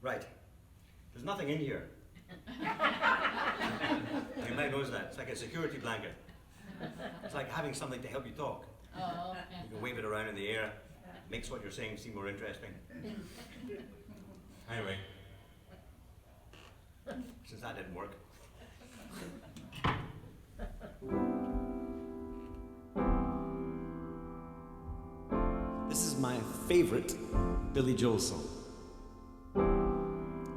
Right. There's nothing in here. You might notice that. It's like a security blanket. It's like having something to help you talk. Oh, okay. You can wave it around in the air. Makes what you're saying seem more interesting. Anyway. Since that didn't work. This is my favorite Billy Joel song.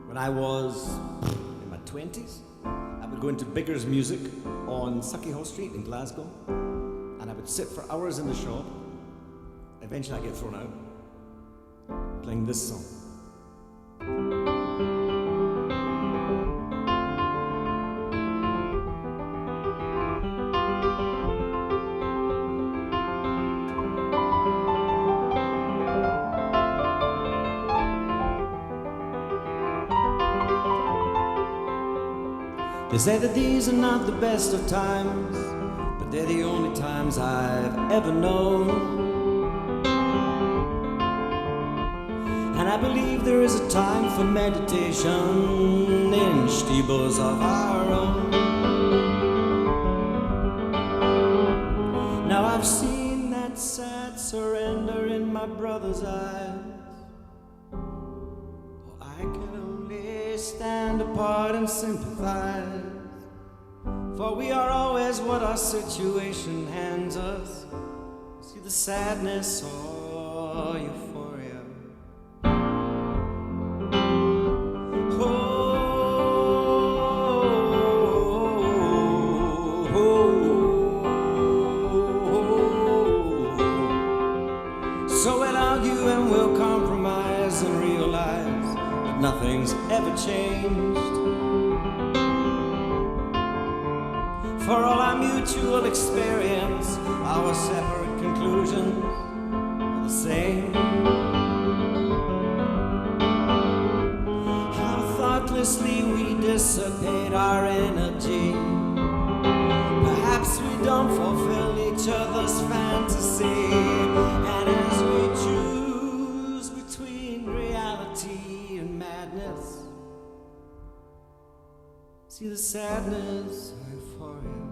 When I was in my 20s, I would go into Bigger's Music on Suckyhall Street in Glasgow, and I would sit for hours in the shop. Eventually I'd get thrown out, playing this song. They say that these are not the best of times, but they're the only times I've ever known. And I believe there is a time for meditation in steebles of our own. Now I've seen that sad surrender in my brother's eyes. Oh, I can only stand apart and sympathize. For we are always what our situation hands us. See the sadness or euphoria. So we'll argue and we'll compromise and realize that nothing's ever changed. For all our mutual experience, our separate conclusions are the same. How thoughtlessly we dissipate our energy. Perhaps we don't fulfill each other's fantasy. And as we choose between reality and madness, see the sadness for you.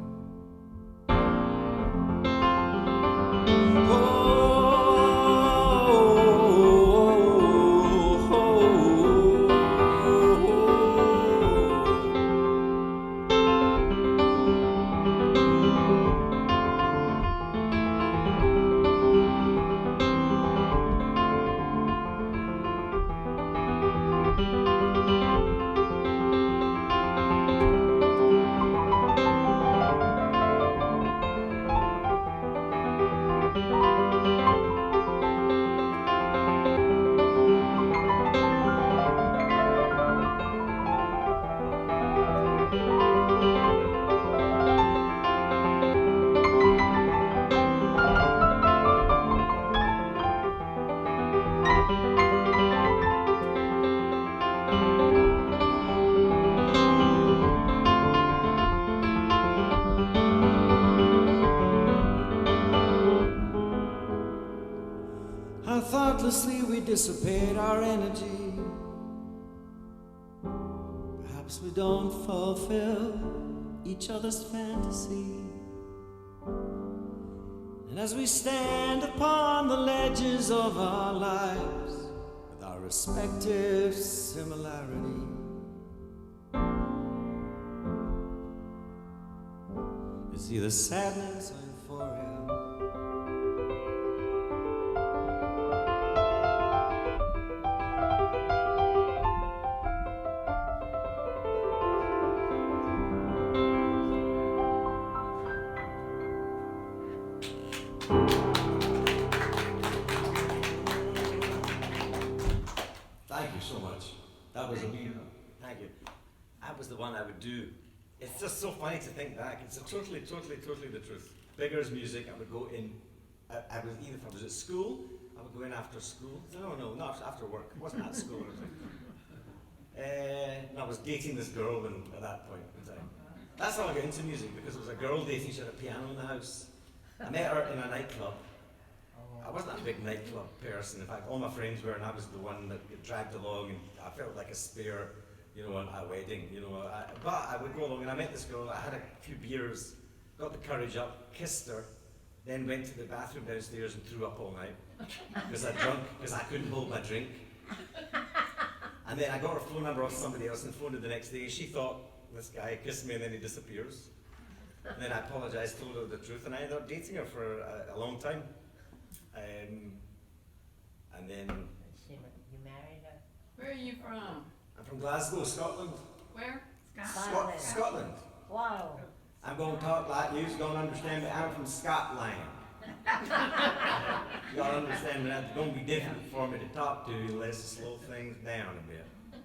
How thoughtlessly we dissipate our energy. Perhaps we don't fulfill each other's fantasy. And as we stand upon the ledges of our lives with our respective similarity, you see the sadness or euphoria. Thank you so much. That was amazing. Thank you. That was the one I would do. It's just so funny to think back. It's totally the truth. Bigger's Music, I would go in, I was, even if I was at school, I would go in after school. No, not after work. It wasn't at school or anything. And I was dating this girl at that point in time. That's how I got into music, because it was a girl dating, she had a piano in the house. I met her in a nightclub, I wasn't a big nightclub person. In fact, all my friends were, and I was the one that got dragged along, and I felt like a spare, you know, at a wedding, you know. But I would go along, and I met this girl. I had a few beers, got the courage up, kissed her, then went to the bathroom downstairs and threw up all night because I drunk, because I couldn't hold my drink. And then I got her phone number off somebody else and phoned her the next day. She thought, this guy kissed me and then he disappears. And then I apologized, told her the truth, and I ended up dating her for a long time. And then... You married her? Where are you from? I'm from Glasgow, Scotland. Where? Scotland. Scotland. Wow. I'm going to talk like you're going to understand me. I'm from Scotland. You gotta understand that it's going to be difficult for me to talk to unless I slow things down a bit.